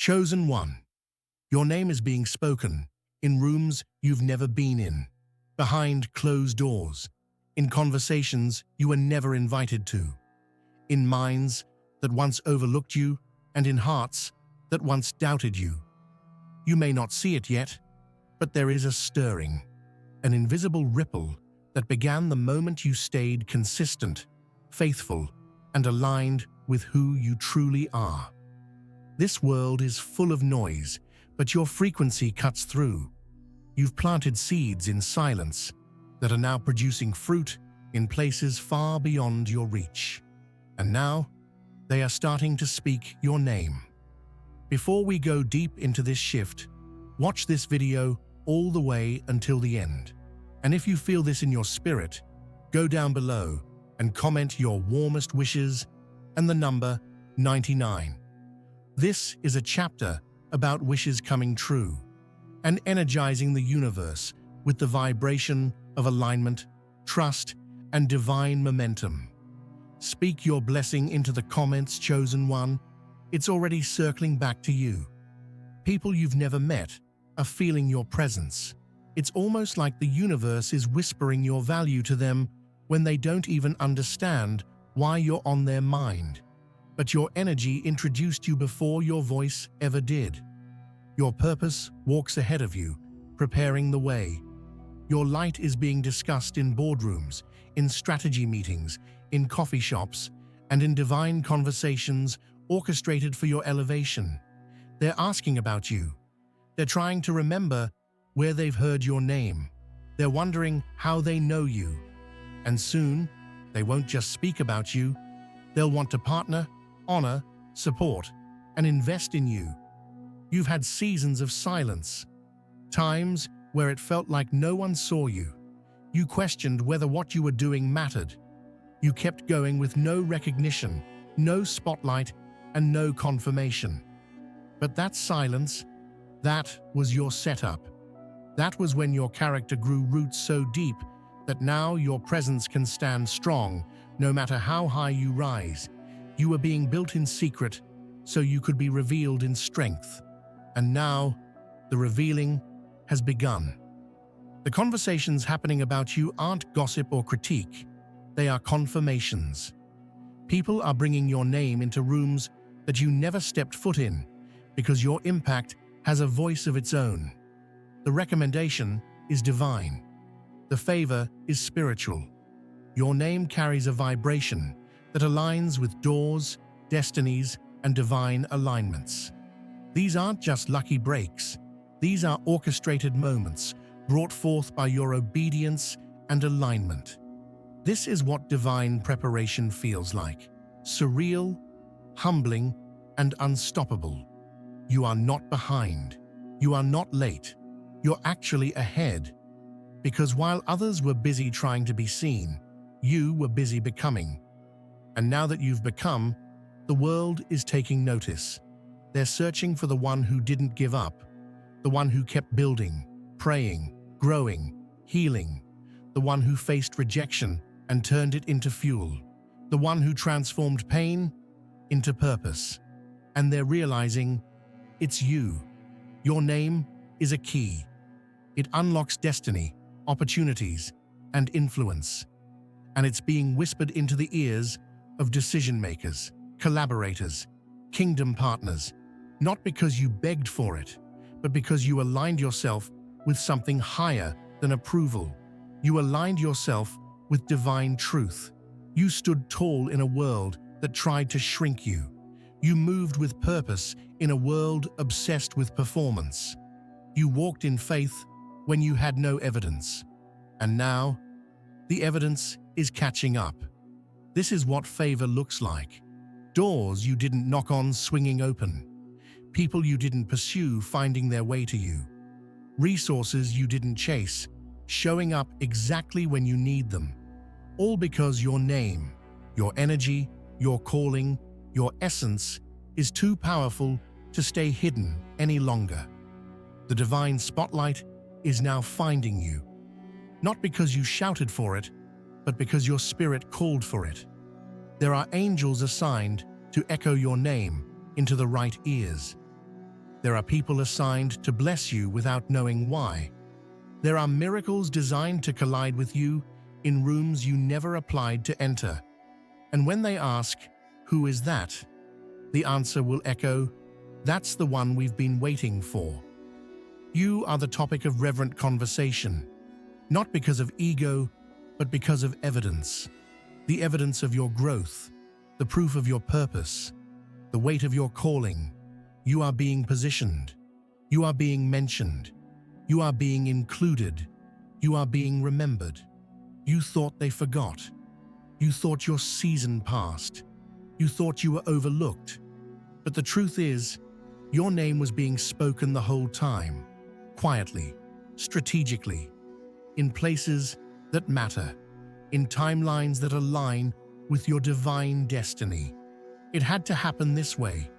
Chosen one. Your name is being spoken in rooms you've never been in, behind closed doors, in conversations you were never invited to, in minds that once overlooked you and in hearts that once doubted you. You may not see it yet, but there is a stirring, an invisible ripple that began the moment you stayed consistent, faithful, and aligned with who you truly are. This world is full of noise, but your frequency cuts through. You've planted seeds in silence that are now producing fruit in places far beyond your reach. And now, they are starting to speak your name. Before we go deep into this shift, watch this video all the way until the end. And if you feel this in your spirit, go down below and comment your warmest wishes and the number 99. This is a chapter about wishes coming true and energizing the universe with the vibration of alignment, trust, and divine momentum. Speak your blessing into the comments, chosen one. It's already circling back to you. People you've never met are feeling your presence. It's almost like the universe is whispering your value to them when they don't even understand why you're on their mind. But your energy introduced you before your voice ever did. Your purpose walks ahead of you, preparing the way. Your light is being discussed in boardrooms, in strategy meetings, in coffee shops, and in divine conversations orchestrated for your elevation. They're asking about you. They're trying to remember where they've heard your name. They're wondering how they know you. And soon, they won't just speak about you. They'll want to partner, honor, support, and invest in you. You've had seasons of silence, times where it felt like no one saw you. You questioned whether what you were doing mattered. You kept going with no recognition, no spotlight, and no confirmation. But that silence, that was your setup. That was when your character grew roots so deep that now your presence can stand strong no matter how high you rise. You were being built in secret so you could be revealed in strength. And now, the revealing has begun. The conversations happening about you aren't gossip or critique. They are confirmations. People are bringing your name into rooms that you never stepped foot in because your impact has a voice of its own. The recommendation is divine. The favor is spiritual. Your name carries a vibration that aligns with doors, destinies, and divine alignments. These aren't just lucky breaks. These are orchestrated moments brought forth by your obedience and alignment. This is what divine preparation feels like. Surreal, humbling, and unstoppable. You are not behind. You are not late. You're actually ahead. Because while others were busy trying to be seen, you were busy becoming. And now that you've become, the world is taking notice. They're searching for the one who didn't give up, the one who kept building, praying, growing, healing, the one who faced rejection and turned it into fuel, the one who transformed pain into purpose. And they're realizing it's you. Your name is a key. It unlocks destiny, opportunities, and influence. And it's being whispered into the ears of decision makers, collaborators, kingdom partners, not because you begged for it, but because you aligned yourself with something higher than approval. You aligned yourself with divine truth. You stood tall in a world that tried to shrink you. You moved with purpose in a world obsessed with performance. You walked in faith when you had no evidence. And now, the evidence is catching up. This is what favor looks like. Doors you didn't knock on swinging open. People you didn't pursue finding their way to you. Resources you didn't chase, showing up exactly when you need them. All because your name, your energy, your calling, your essence is too powerful to stay hidden any longer. The divine spotlight is now finding you. Not because you shouted for it, but because your spirit called for it. There are angels assigned to echo your name into the right ears. There are people assigned to bless you without knowing why. There are miracles designed to collide with you in rooms you never applied to enter. And when they ask, "Who is that?" the answer will echo, "That's the one we've been waiting for." You are the topic of reverent conversation, not because of ego, but because of evidence. The evidence of your growth, the proof of your purpose, the weight of your calling. You are being positioned. You are being mentioned. You are being included. You are being remembered. You thought they forgot. You thought your season passed. You thought you were overlooked. But the truth is, your name was being spoken the whole time, quietly, strategically, in places that matter, in timelines that align with your divine destiny. It had to happen this way.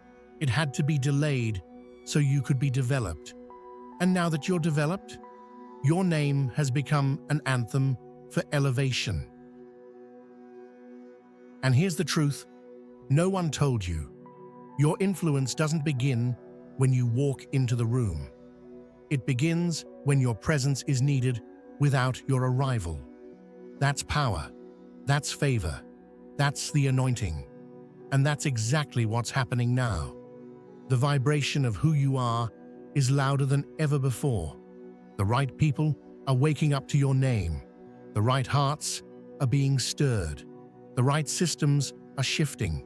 It had to be delayed so you could be developed. And now that you're developed, your name has become an anthem for elevation. And here's the truth: no one told you. Your influence doesn't begin when you walk into the room. It begins when your presence is needed without your arrival. That's power. That's favor. That's the anointing. And that's exactly what's happening now. The vibration of who you are is louder than ever before. The right people are waking up to your name. The right hearts are being stirred. The right systems are shifting.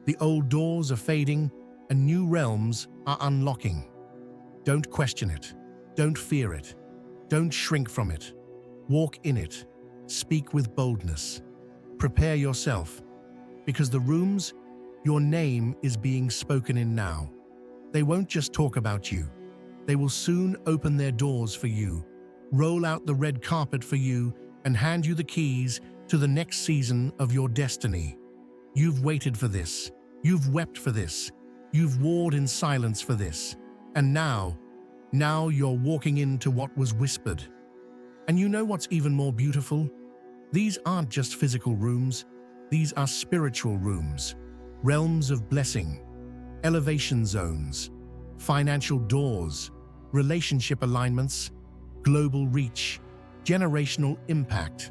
The old doors are fading and new realms are unlocking. Don't question it. Don't fear it. Don't shrink from it. Walk in it. Speak with boldness. Prepare yourself, because the rooms your name is being spoken in now, they won't just talk about you. They will soon open their doors for you, roll out the red carpet for you, and hand you the keys to the next season of your destiny. You've waited for this. You've wept for this. You've warred in silence for this. And now you're walking into what was whispered. And you know what's even more beautiful? These aren't just physical rooms. These are spiritual rooms, realms of blessing, elevation zones, financial doors, relationship alignments, global reach, generational impact.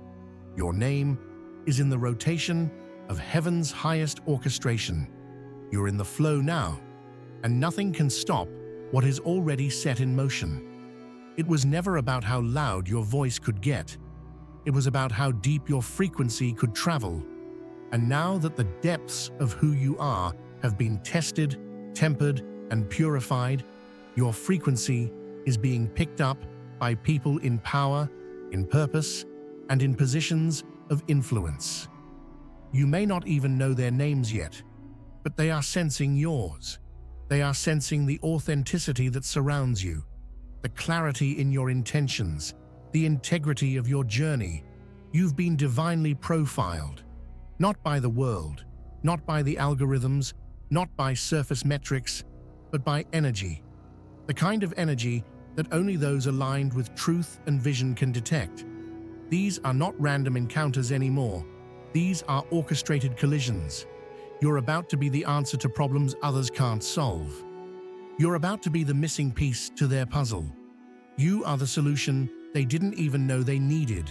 Your name is in the rotation of heaven's highest orchestration. You're in the flow now, and nothing can stop what is already set in motion. It was never about how loud your voice could get. It was about how deep your frequency could travel. And now that the depths of who you are have been tested, tempered, and purified, your frequency is being picked up by people in power, in purpose, and in positions of influence. You may not even know their names yet, but they are sensing yours. They are sensing the authenticity that surrounds you, the clarity in your intentions, the integrity of your journey. You've been divinely profiled, not by the world, not by the algorithms, not by surface metrics, but by energy. The kind of energy that only those aligned with truth and vision can detect. These are not random encounters anymore. These are orchestrated collisions. You're about to be the answer to problems others can't solve. You're about to be the missing piece to their puzzle. You are the solution they didn't even know they needed.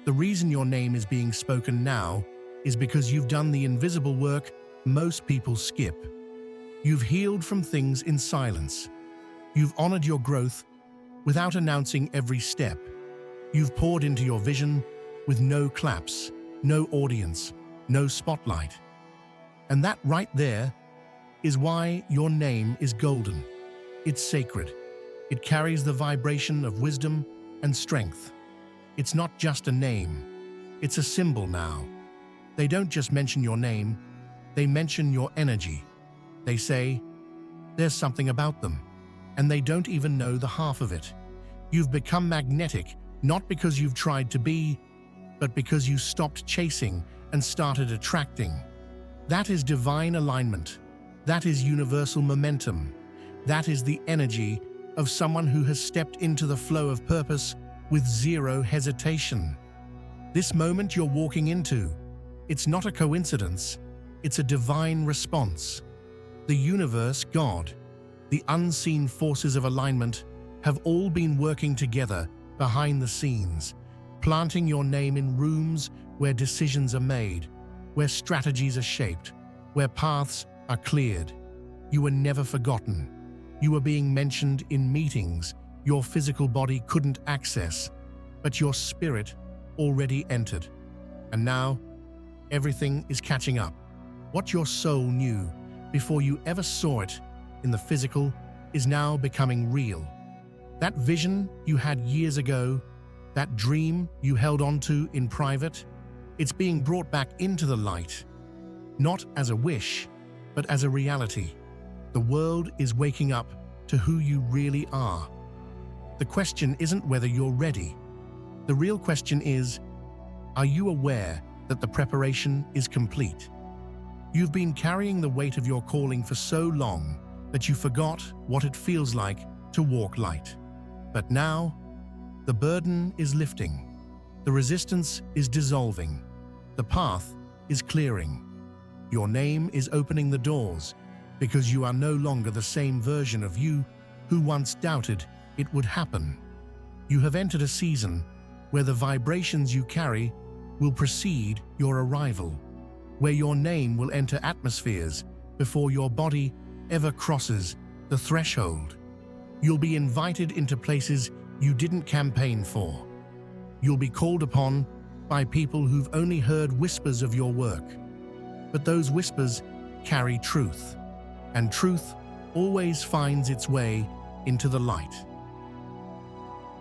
The reason your name is being spoken now is because you've done the invisible work most people skip. You've healed from things in silence. You've honored your growth without announcing every step. You've poured into your vision with no claps, no audience, no spotlight. And that right there is why your name is golden. It's sacred. It carries the vibration of wisdom and strength. It's not just a name. It's a symbol now. They don't just mention your name, they mention your energy. They say, there's something about them, and they don't even know the half of it. You've become magnetic, not because you've tried to be, but because you stopped chasing and started attracting. That is divine alignment. That is universal momentum. That is the energy of someone who has stepped into the flow of purpose with zero hesitation. This moment you're walking into, it's not a coincidence, it's a divine response. The universe, God, The unseen forces of alignment have all been working together behind the scenes, planting your name in rooms where decisions are made, where strategies are shaped, where paths are cleared. You were never forgotten. You were being mentioned in meetings your physical body couldn't access, but your spirit already entered. And now, everything is catching up. What your soul knew before you ever saw it in the physical is now becoming real. That vision you had years ago, that dream you held onto in private, it's being brought back into the light, not as a wish, but as a reality. The world is waking up to who you really are. The question isn't whether you're ready. The real question is, are you aware that the preparation is complete? You've been carrying the weight of your calling for so long that you forgot what it feels like to walk light. But now, the burden is lifting. The resistance is dissolving. The path is clearing. Your name is opening the doors because you are no longer the same version of you who once doubted it would happen. You have entered a season where the vibrations you carry will precede your arrival, where your name will enter atmospheres before your body ever crosses the threshold. You'll be invited into places you didn't campaign for. You'll be called upon by people who've only heard whispers of your work. But those whispers carry truth, and truth always finds its way into the light.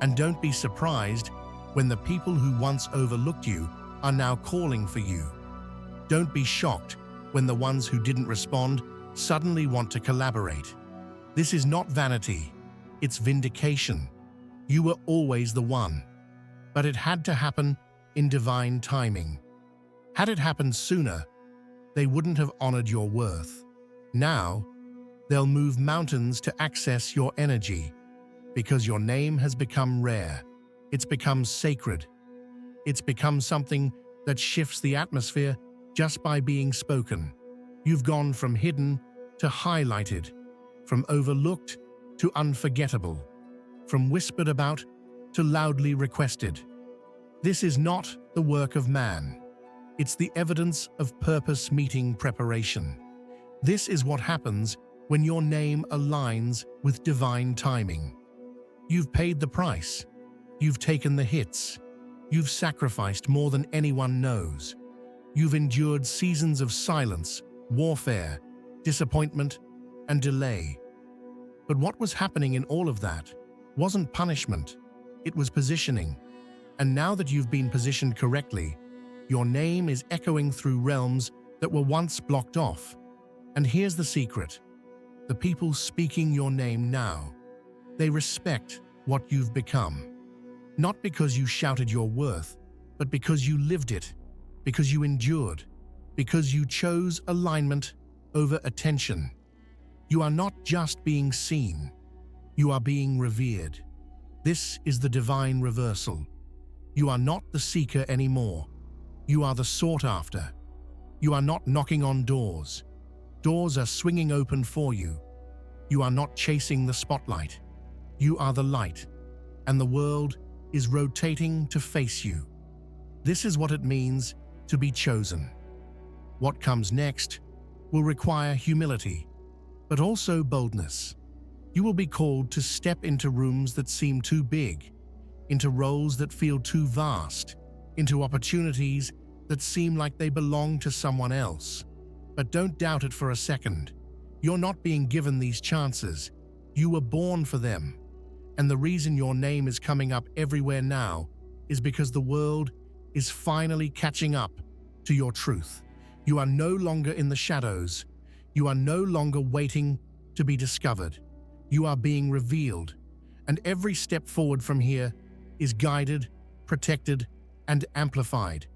And don't be surprised when the people who once overlooked you are now calling for you. Don't be shocked when the ones who didn't respond suddenly want to collaborate. This is not vanity, it's vindication. You were always the one, but it had to happen in divine timing. Had it happened sooner, they wouldn't have honored your worth. Now, they'll move mountains to access your energy because your name has become rare. It's become sacred. It's become something that shifts the atmosphere just by being spoken. You've gone from hidden to highlighted, from overlooked to unforgettable, from whispered about to loudly requested. This is not the work of man. It's the evidence of purpose meeting preparation. This is what happens when your name aligns with divine timing. You've paid the price. You've taken the hits. You've sacrificed more than anyone knows. You've endured seasons of silence, warfare, disappointment, and delay. But what was happening in all of that wasn't punishment, it was positioning. And now that you've been positioned correctly, your name is echoing through realms that were once blocked off. And here's the secret. The people speaking your name now, they respect what you've become. Not because you shouted your worth, but because you lived it, because you endured, because you chose alignment over attention. You are not just being seen, you are being revered. This is the divine reversal. You are not the seeker anymore. You are the sought after. You are not knocking on doors. Doors are swinging open for you. You are not chasing the spotlight. You are the light, and the world is rotating to face you. This is what it means to be chosen. What comes next will require humility, but also boldness. You will be called to step into rooms that seem too big, into roles that feel too vast, into opportunities that seem like they belong to someone else. But don't doubt it for a second. You're not being given these chances. You were born for them. And the reason your name is coming up everywhere now is because the world is finally catching up to your truth. You are no longer in the shadows. You are no longer waiting to be discovered. You are being revealed. And every step forward from here is guided, protected, and amplified.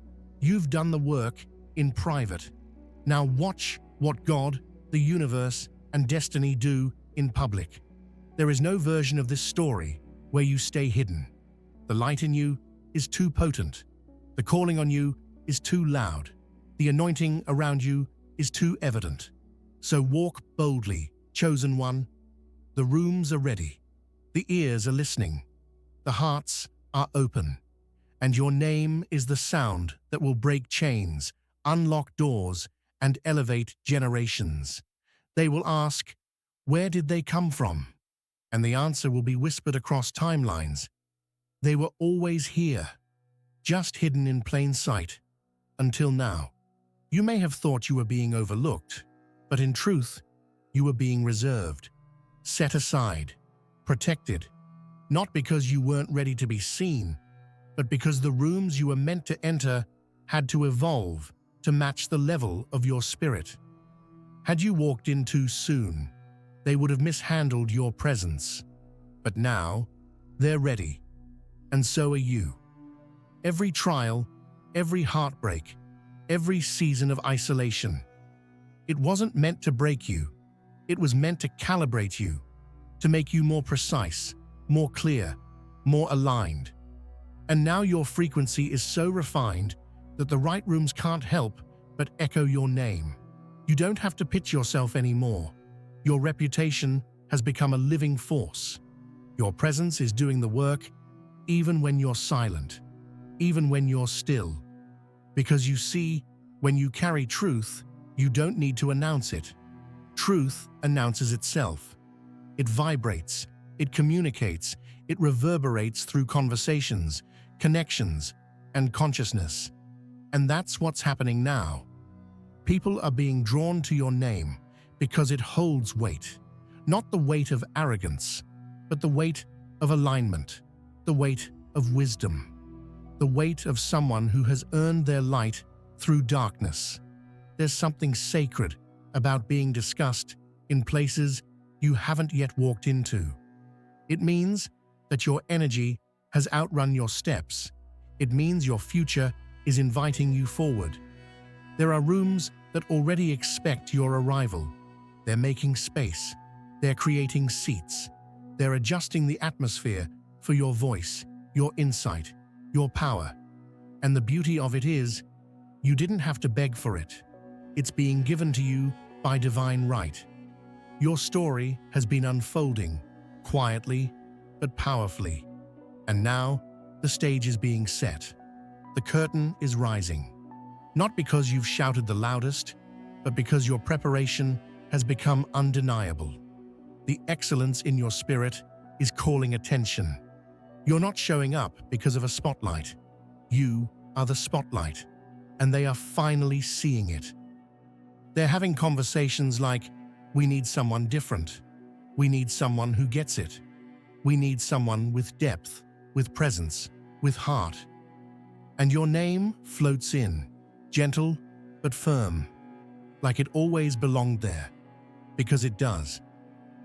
You've done the work in private. Now watch what God, the universe, and destiny do in public. There is no version of this story where you stay hidden. The light in you is too potent. The calling on you is too loud. The anointing around you is too evident. So walk boldly, chosen one. The rooms are ready. The ears are listening. The hearts are open. And your name is the sound that will break chains, unlock doors, and elevate generations. They will ask, where did they come from? And the answer will be whispered across timelines. They were always here, just hidden in plain sight, until now. You may have thought you were being overlooked, but in truth, you were being reserved, set aside, protected, not because you weren't ready to be seen, but because the rooms you were meant to enter had to evolve to match the level of your spirit. Had you walked in too soon, they would have mishandled your presence. But now, they're ready, and so are you. Every trial, every heartbreak, every season of isolation. It wasn't meant to break you. It was meant to calibrate you, to make you more precise, more clear, more aligned. And now your frequency is so refined that the right rooms can't help but echo your name. You don't have to pitch yourself anymore. Your reputation has become a living force. Your presence is doing the work even when you're silent, even when you're still. Because you see, when you carry truth, you don't need to announce it. Truth announces itself. It vibrates, it communicates, it reverberates through conversations, connections, and consciousness. And that's what's happening now. People are being drawn to your name because it holds weight. Not the weight of arrogance, but the weight of alignment, the weight of wisdom, the weight of someone who has earned their light through darkness. There's something sacred about being discussed in places you haven't yet walked into. It means that your energy has outrun your steps. It means your future is inviting you forward. There are rooms that already expect your arrival. They're making space. They're creating seats. They're adjusting the atmosphere for your voice, your insight, your power. And the beauty of it is, you didn't have to beg for it. It's being given to you by divine right. Your story has been unfolding, quietly but powerfully. And now, the stage is being set. The curtain is rising. Not because you've shouted the loudest, but because your preparation has become undeniable. The excellence in your spirit is calling attention. You're not showing up because of a spotlight. You are the spotlight, and they are finally seeing it. They're having conversations like, we need someone different. We need someone who gets it. We need someone with depth, with presence, with heart. And your name floats in, gentle but firm, like it always belonged there, because it does.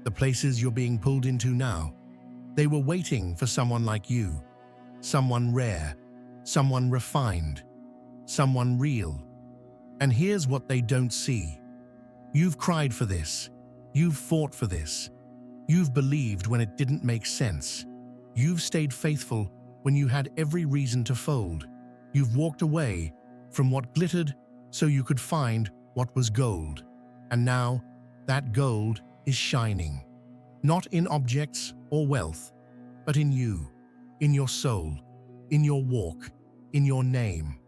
The places you're being pulled into now, they were waiting for someone like you, someone rare, someone refined, someone real. And here's what they don't see. You've cried for this. You've fought for this. You've believed when it didn't make sense. You've stayed faithful when you had every reason to fold. You've walked away from what glittered so you could find what was gold. And now, that gold is shining. Not in objects or wealth, but in you, in your soul, in your walk, in your name.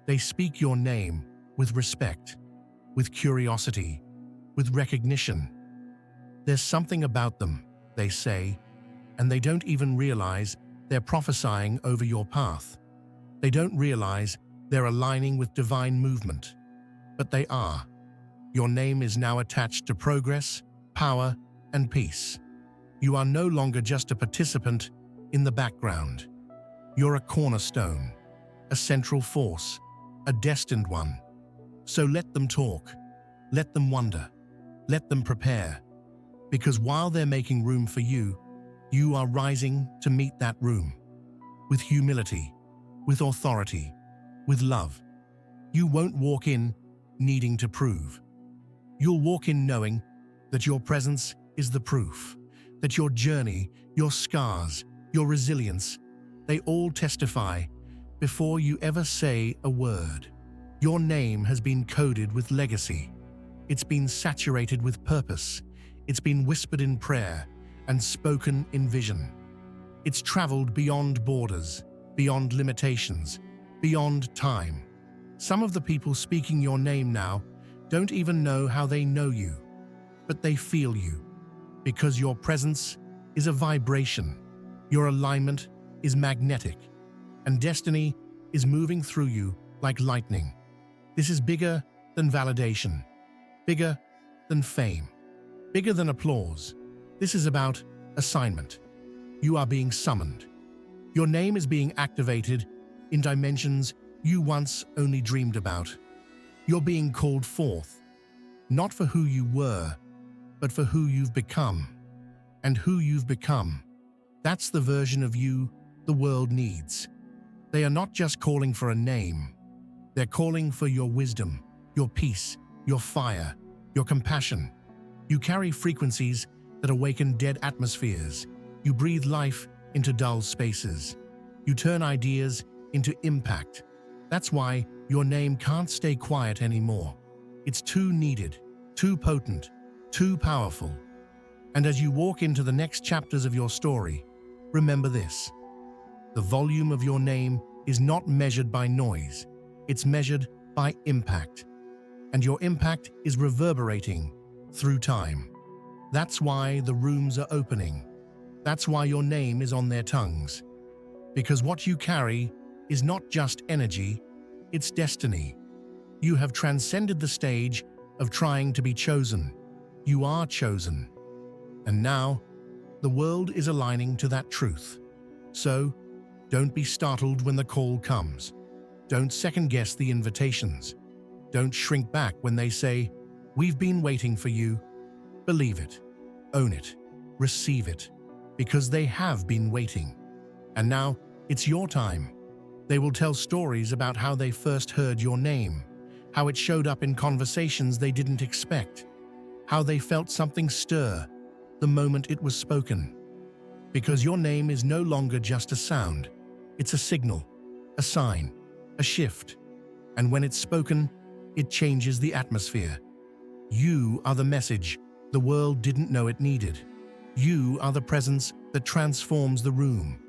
They speak your name with respect, with curiosity, with recognition. There's something about them, they say, and they don't even realize they're prophesying over your path. They don't realize they're aligning with divine movement, but they are. Your name is now attached to progress, power, and peace. You are no longer just a participant in the background. You're a cornerstone, a central force, a destined one. So let them talk, let them wonder, let them prepare. Because while they're making room for you, you are rising to meet that room. With humility, with authority, with love. You won't walk in needing to prove. You'll walk in knowing that your presence is the proof, that your journey, your scars, your resilience, they all testify before you ever say a word. Your name has been coded with legacy. It's been saturated with purpose. It's been whispered in prayer and spoken in vision. It's traveled beyond borders, beyond limitations, beyond time. Some of the people speaking your name now don't even know how they know you, but they feel you, because your presence is a vibration, your alignment is magnetic, and destiny is moving through you like lightning. This is bigger than validation, bigger than fame, bigger than applause. This is about assignment. You are being summoned. Your name is being activated in dimensions you once only dreamed about. You're being called forth, not for who you were, but for who you've become. And who you've become, that's the version of you the world needs. They are not just calling for a name. They're calling for your wisdom, your peace, your fire, your compassion. You carry frequencies that awaken dead atmospheres. You breathe life into dull spaces. You turn ideas into impact. That's why your name can't stay quiet anymore. It's too needed, too potent, too powerful. And as you walk into the next chapters of your story, remember this. The volume of your name is not measured by noise. It's measured by impact. And your impact is reverberating through time. That's why the rooms are opening. That's why your name is on their tongues. Because what you carry is not just energy, it's destiny. You have transcended the stage of trying to be chosen. You are chosen. And now, the world is aligning to that truth. So, don't be startled when the call comes. Don't second-guess the invitations. Don't shrink back when they say, "We've been waiting for you." Believe it, own it, receive it, because they have been waiting. And now, it's your time. They will tell stories about how they first heard your name, how it showed up in conversations they didn't expect, how they felt something stir the moment it was spoken. Because your name is no longer just a sound, it's a signal, a sign, a shift. And when it's spoken, it changes the atmosphere. You are the message the world didn't know it needed. You are the presence that transforms the room.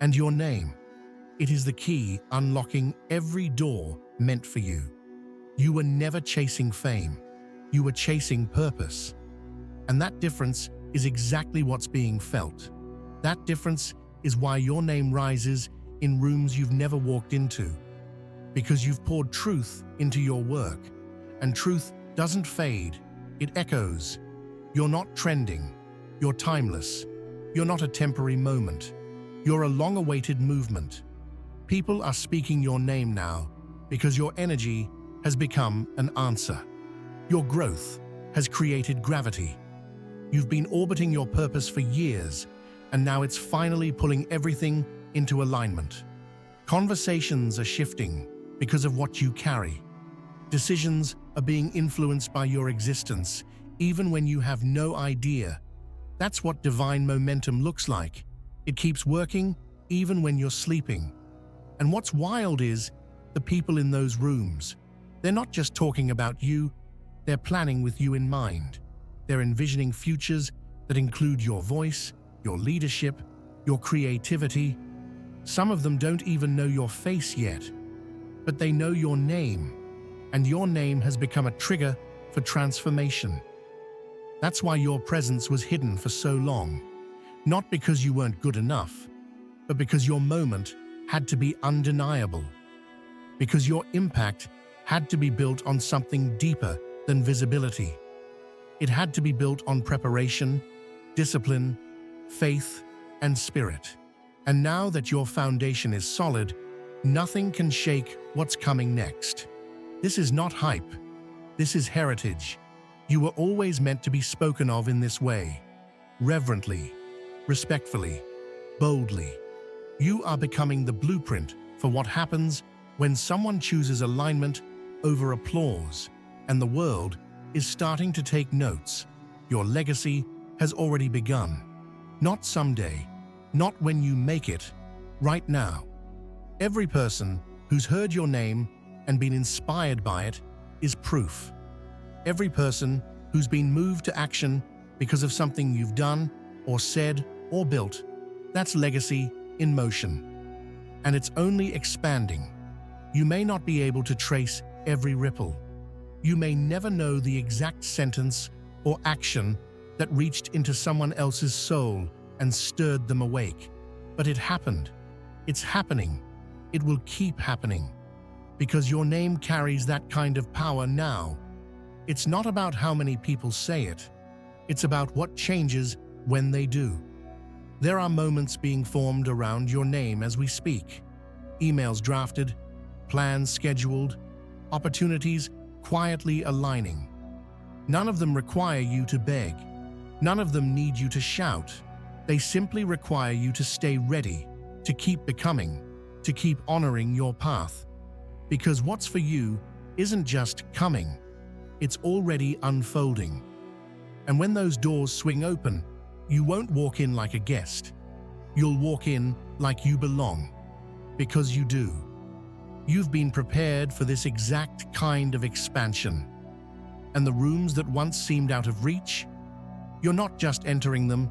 And your name, it is the key unlocking every door meant for you. You were never chasing fame. You were chasing purpose. And that difference is exactly what's being felt. That difference is why your name rises in rooms you've never walked into. Because you've poured truth into your work. And truth doesn't fade, it echoes. You're not trending. You're timeless. You're not a temporary moment. You're a long-awaited movement. People are speaking your name now because your energy has become an answer. Your growth has created gravity. You've been orbiting your purpose for years, and now it's finally pulling everything into alignment. Conversations are shifting because of what you carry. Decisions are being influenced by your existence, even when you have no idea. That's what divine momentum looks like. It keeps working even when you're sleeping. And what's wild is the people in those rooms. They're not just talking about you, they're planning with you in mind. They're envisioning futures that include your voice, your leadership, your creativity. Some of them don't even know your face yet, but they know your name, and your name has become a trigger for transformation. That's why your presence was hidden for so long, not because you weren't good enough, but because your moment had to be undeniable, because your impact had to be built on something deeper than visibility. It had to be built on preparation, discipline, faith, and spirit. And now that your foundation is solid, nothing can shake what's coming next. This is not hype. This is heritage. You were always meant to be spoken of in this way, reverently, respectfully, boldly. You are becoming the blueprint for what happens when someone chooses alignment over applause, and the world is starting to take notes. Your legacy has already begun. Not someday, not when you make it, right now. Every person who's heard your name and been inspired by it is proof. Every person who's been moved to action because of something you've done or said or built, that's legacy in motion. And it's only expanding. You may not be able to trace every ripple. You may never know the exact sentence or action that reached into someone else's soul and stirred them awake. But it happened. It's happening. It will keep happening. Because your name carries that kind of power now. It's not about how many people say it. It's about what changes when they do. There are moments being formed around your name as we speak. Emails drafted, plans scheduled, opportunities quietly aligning. None of them require you to beg. None of them need you to shout. They simply require you to stay ready, to keep becoming, to keep honoring your path. Because what's for you isn't just coming, it's already unfolding. And when those doors swing open, you won't walk in like a guest. You'll walk in like you belong, because you do. You've been prepared for this exact kind of expansion. And the rooms that once seemed out of reach, you're not just entering them,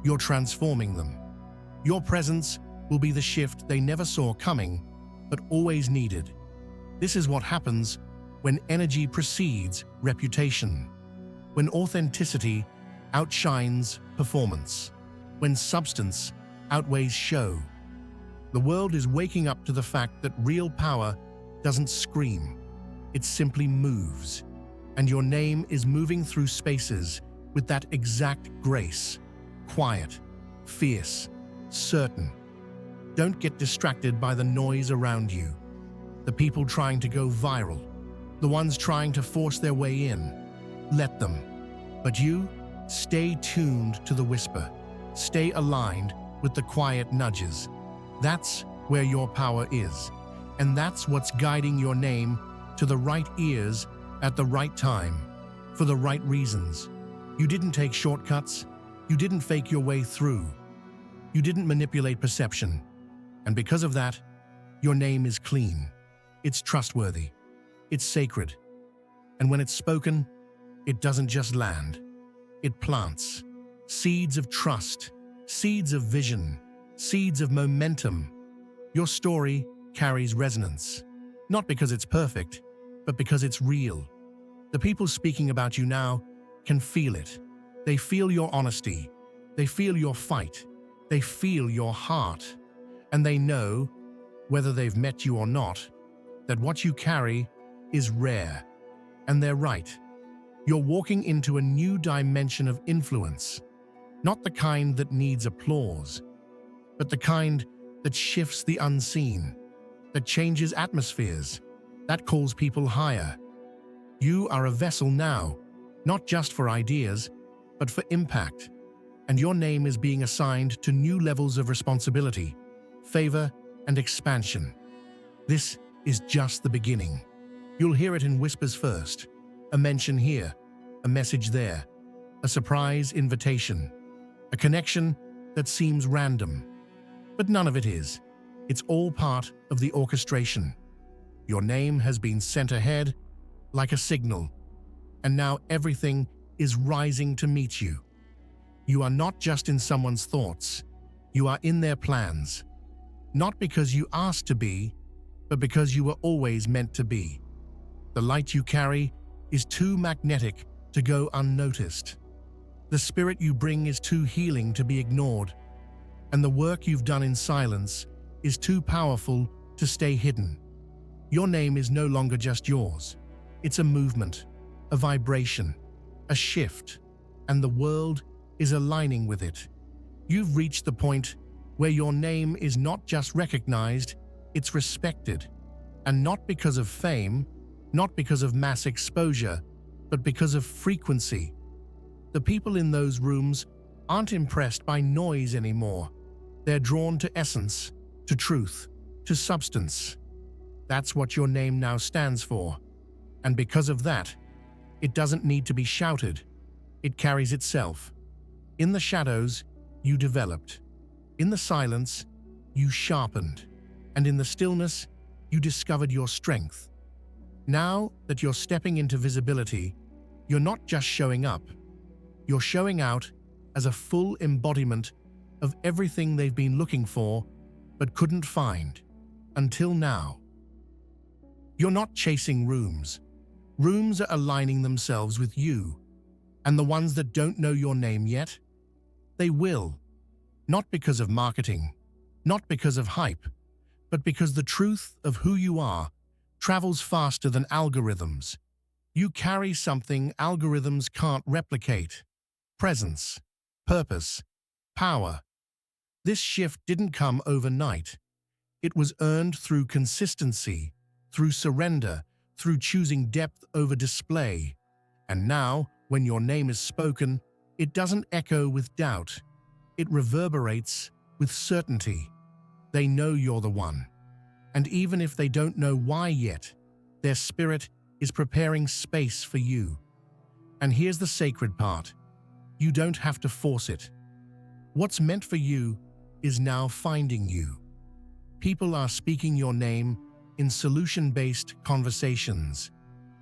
you're transforming them. Your presence will be the shift they never saw coming, but always needed. This is what happens when energy precedes reputation, when authenticity outshines performance, when substance outweighs show. The world is waking up to the fact that real power doesn't scream, it simply moves. And your name is moving through spaces with that exact grace, quiet, fierce, certain. Don't get distracted by the noise around you. The people trying to go viral, the ones trying to force their way in. Let them. But you, stay tuned to the whisper. Stay aligned with the quiet nudges. That's where your power is. And that's what's guiding your name to the right ears at the right time, for the right reasons. You didn't take shortcuts. You didn't fake your way through. You didn't manipulate perception. And because of that, your name is clean. It's trustworthy. It's sacred. And when it's spoken, it doesn't just land. It plants seeds of trust, seeds of vision, seeds of momentum. Your story carries resonance, not because it's perfect, but because it's real. The people speaking about you now can feel it. They feel your honesty. They feel your fight. They feel your heart. And they know, whether they've met you or not, that what you carry is rare. And they're right. You're walking into a new dimension of influence, not the kind that needs applause, but the kind that shifts the unseen, that changes atmospheres, that calls people higher. You are a vessel now, not just for ideas, but for impact. And your name is being assigned to new levels of responsibility, favor, and expansion. This is just the beginning. You'll hear it in whispers first, a mention here, a message there, a surprise invitation, a connection that seems random. But none of it is. It's all part of the orchestration. Your name has been sent ahead like a signal, and now everything is rising to meet you. You are not just in someone's thoughts, you are in their plans. Not because you asked to be, but because you were always meant to be. The light you carry is too magnetic to go unnoticed. The spirit you bring is too healing to be ignored. And the work you've done in silence is too powerful to stay hidden. Your name is no longer just yours. It's a movement, a vibration, a shift, and the world is aligning with it. You've reached the point where your name is not just recognized, it's respected. And not because of fame, not because of mass exposure, but because of frequency. The people in those rooms aren't impressed by noise anymore. They're drawn to essence, to truth, to substance. That's what your name now stands for. And because of that, it doesn't need to be shouted. It carries itself. In the shadows, you developed. In the silence, you sharpened. And in the stillness, you discovered your strength. Now that you're stepping into visibility, you're not just showing up. You're showing out as a full embodiment of everything they've been looking for but couldn't find until now. You're not chasing rooms. Rooms are aligning themselves with you, and the ones that don't know your name yet, they will. Not because of marketing, not because of hype, but because the truth of who you are travels faster than algorithms. You carry something algorithms can't replicate: presence, purpose, power. This shift didn't come overnight. It was earned through consistency, through surrender, through choosing depth over display. And now, when your name is spoken, it doesn't echo with doubt. It reverberates with certainty. They know you're the one. And even if they don't know why yet, their spirit is preparing space for you. And here's the sacred part: you don't have to force it. What's meant for you is now finding you. People are speaking your name in solution-based conversations.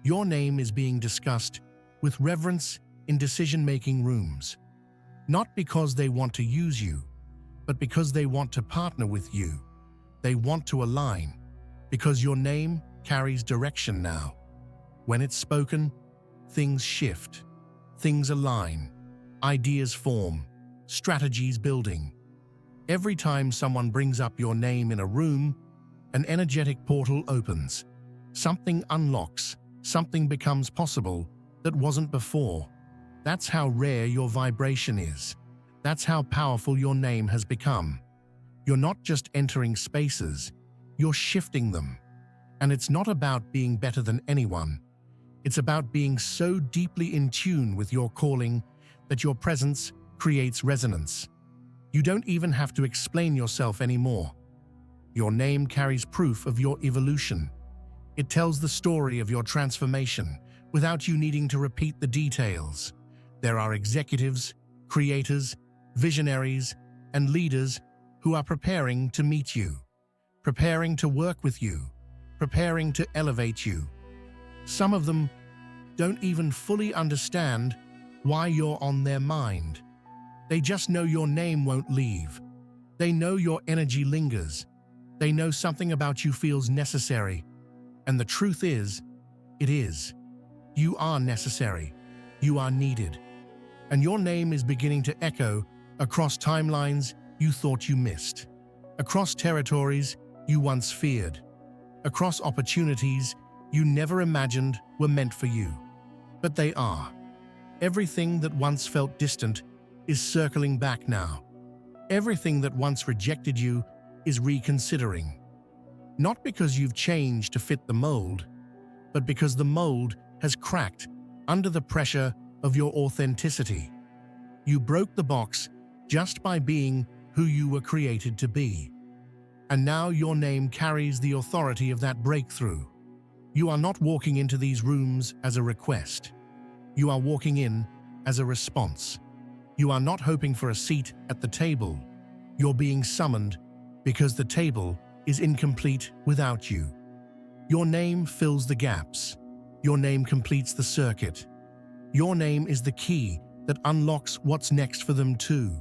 Your name is being discussed with reverence in decision-making rooms. Not because they want to use you, but because they want to partner with you. They want to align, because your name carries direction now. When it's spoken, things shift, things align, ideas form, strategies building. Every time someone brings up your name in a room, an energetic portal opens. Something unlocks, something becomes possible that wasn't before. That's how rare your vibration is. That's how powerful your name has become. You're not just entering spaces, you're shifting them. And it's not about being better than anyone. It's about being so deeply in tune with your calling that your presence creates resonance. You don't even have to explain yourself anymore. Your name carries proof of your evolution. It tells the story of your transformation without you needing to repeat the details. There are executives, creators, visionaries, and leaders who are preparing to meet you, preparing to work with you, preparing to elevate you. Some of them don't even fully understand why you're on their mind. They just know your name won't leave. They know your energy lingers. They know something about you feels necessary. And the truth is, it is. You are necessary. You are needed. And your name is beginning to echo across timelines you thought you missed, across territories you once feared, across opportunities you never imagined were meant for you. But they are. Everything that once felt distant is circling back now. Everything that once rejected you is reconsidering. Not because you've changed to fit the mold, but because the mold has cracked under the pressure of your authenticity. You broke the box just by being who you were created to be. And now your name carries the authority of that breakthrough. You are not walking into these rooms as a request. You are walking in as a response. You are not hoping for a seat at the table. You're being summoned because the table is incomplete without you. Your name fills the gaps. Your name completes the circuit. Your name is the key that unlocks what's next for them too.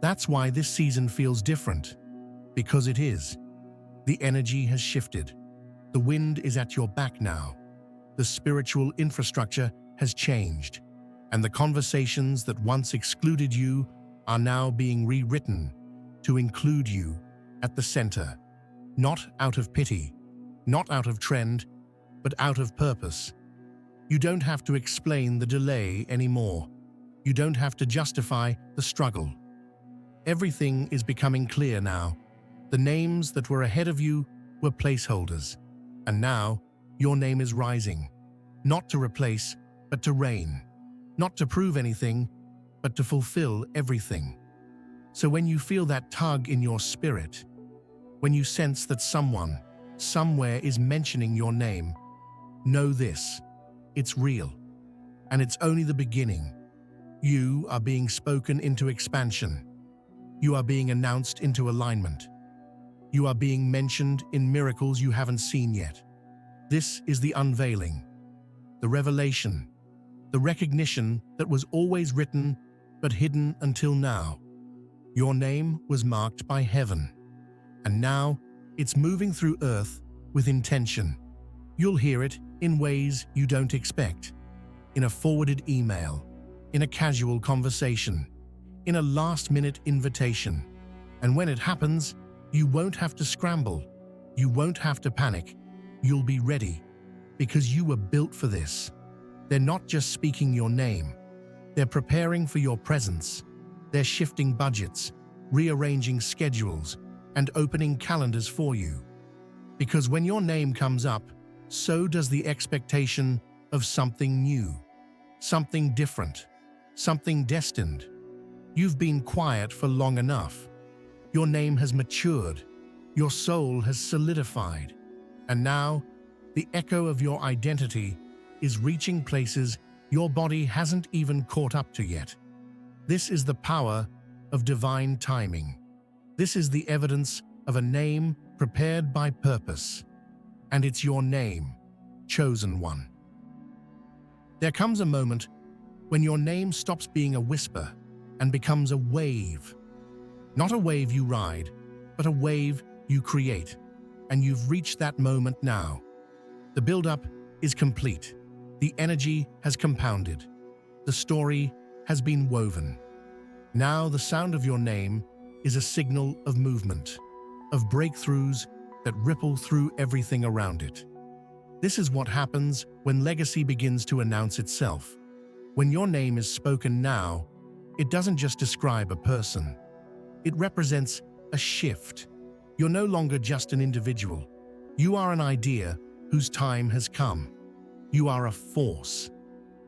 That's why this season feels different. Because it is. The energy has shifted. The wind is at your back now. The spiritual infrastructure has changed. And the conversations that once excluded you are now being rewritten to include you at the center. Not out of pity, not out of trend, but out of purpose. You don't have to explain the delay anymore. You don't have to justify the struggle. Everything is becoming clear now. The names that were ahead of you were placeholders. And now, your name is rising. Not to replace, but to reign. Not to prove anything, but to fulfill everything. So when you feel that tug in your spirit, when you sense that someone, somewhere is mentioning your name, know this: it's real. And it's only the beginning. You are being spoken into expansion. You are being announced into alignment. You are being mentioned in miracles you haven't seen yet. This is the unveiling, the revelation, the recognition that was always written but hidden until now. Your name was marked by heaven, and now it's moving through earth with intention. You'll hear it in ways you don't expect, in a forwarded email, in a casual conversation, in a last-minute invitation. And when it happens, you won't have to scramble. You won't have to panic. You'll be ready, because you were built for this. They're not just speaking your name. They're preparing for your presence. They're shifting budgets, rearranging schedules, and opening calendars for you. Because when your name comes up, so does the expectation of something new, something different, something destined. You've been quiet for long enough. Your name has matured. Your soul has solidified. And now, the echo of your identity is reaching places your body hasn't even caught up to yet. This is the power of divine timing. This is the evidence of a name prepared by purpose. And it's your name, chosen one. There comes a moment when your name stops being a whisper and becomes a wave. Not a wave you ride, but a wave you create. And you've reached that moment now. The build-up is complete. The energy has compounded. The story has been woven. Now the sound of your name is a signal of movement, of breakthroughs that ripple through everything around it. This is what happens when legacy begins to announce itself. When your name is spoken now, it doesn't just describe a person. It represents a shift. You're no longer just an individual. You are an idea whose time has come. You are a force.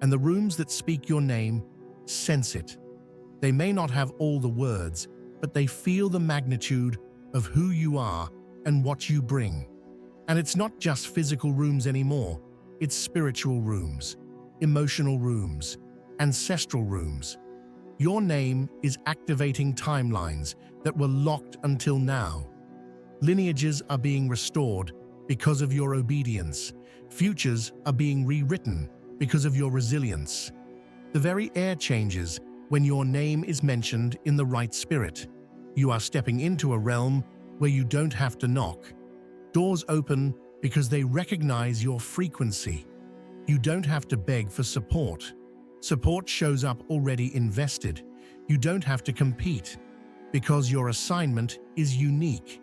And the rooms that speak your name sense it. They may not have all the words, but they feel the magnitude of who you are and what you bring. And it's not just physical rooms anymore. It's spiritual rooms, emotional rooms, ancestral rooms. Your name is activating timelines that were locked until now. Lineages are being restored because of your obedience. Futures are being rewritten because of your resilience. The very air changes when your name is mentioned in the right spirit. You are stepping into a realm where you don't have to knock. Doors open because they recognize your frequency. You don't have to beg for support. Support shows up already invested. You don't have to compete because your assignment is unique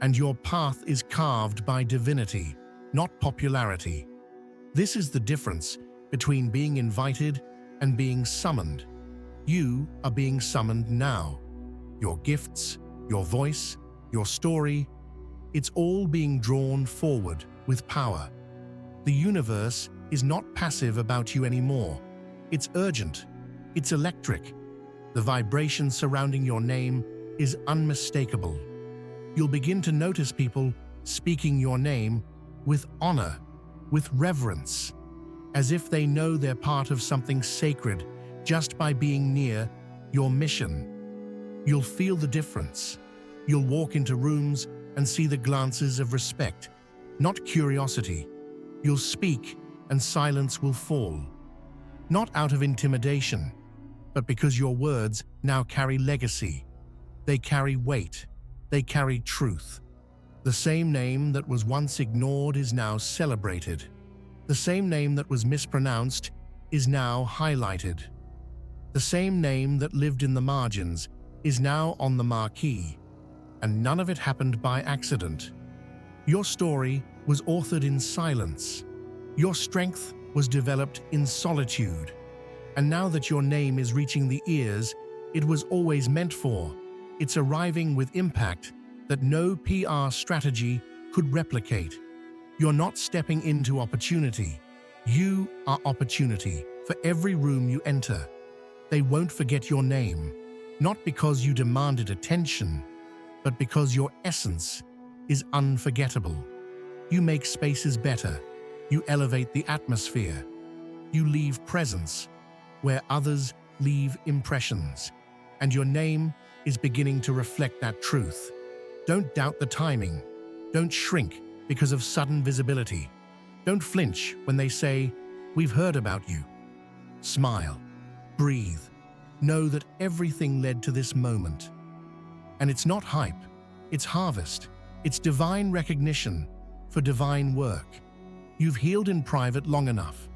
and your path is carved by divinity, not popularity. This is the difference between being invited and being summoned. You are being summoned now. Your gifts, your voice, your story, it's all being drawn forward with power. The universe is not passive about you anymore. It's urgent. It's electric. The vibration surrounding your name is unmistakable. You'll begin to notice people speaking your name with honor, with reverence, as if they know they're part of something sacred just by being near your mission. You'll feel the difference. You'll walk into rooms and see the glances of respect, not curiosity. You'll speak and silence will fall. Not out of intimidation, but because your words now carry legacy. They carry weight. They carry truth. The same name that was once ignored is now celebrated. The same name that was mispronounced is now highlighted. The same name that lived in the margins is now on the marquee. And none of it happened by accident. Your story was authored in silence. Your strength was developed in solitude. And now that your name is reaching the ears it was always meant for, it's arriving with impact that no PR strategy could replicate. You're not stepping into opportunity. You are opportunity for every room you enter. They won't forget your name, not because you demanded attention, but because your essence is unforgettable. You make spaces better. You elevate the atmosphere. You leave presence where others leave impressions. And your name is beginning to reflect that truth. Don't doubt the timing. Don't shrink because of sudden visibility. Don't flinch when they say, "We've heard about you." Smile, breathe, know that everything led to this moment. And it's not hype, it's harvest, it's divine recognition for divine work. You've healed in private long enough.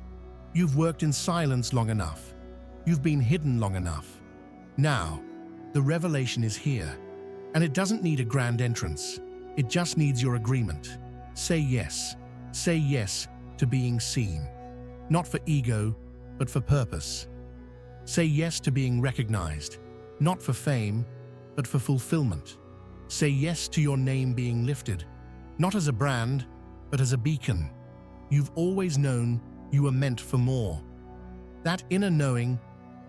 You've worked in silence long enough. You've been hidden long enough. Now, the revelation is here, and it doesn't need a grand entrance. It just needs your agreement. Say yes. Say yes to being seen, not for ego, but for purpose. Say yes to being recognized, not for fame, but for fulfillment. Say yes to your name being lifted, not as a brand, but as a beacon. You've always known you were meant for more. That inner knowing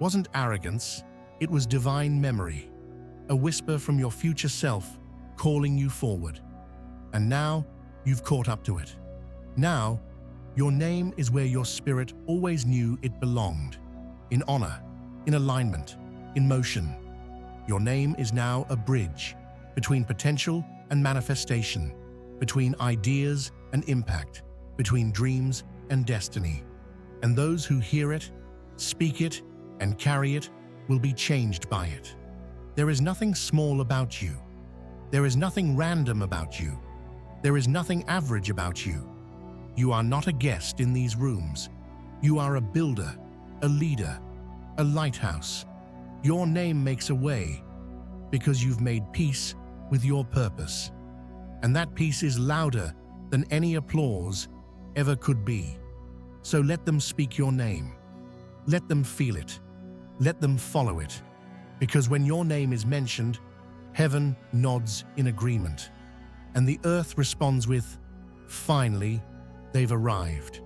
wasn't arrogance, it was divine memory, a whisper from your future self calling you forward. And now you've caught up to it. Now, your name is where your spirit always knew it belonged, in honor, in alignment, in motion. Your name is now a bridge between potential and manifestation, between ideas and impact, between dreams and destiny. And those who hear it, speak it, and carry it will be changed by it. There is nothing small about you. There is nothing random about you. There is nothing average about you. You are not a guest in these rooms. You are a builder, a leader, a lighthouse. Your name makes a way because you've made peace with your purpose. And that peace is louder than any applause ever could be. So let them speak your name. Let them feel it. Let them follow it. Because when your name is mentioned, heaven nods in agreement. And the earth responds with, finally, they've arrived.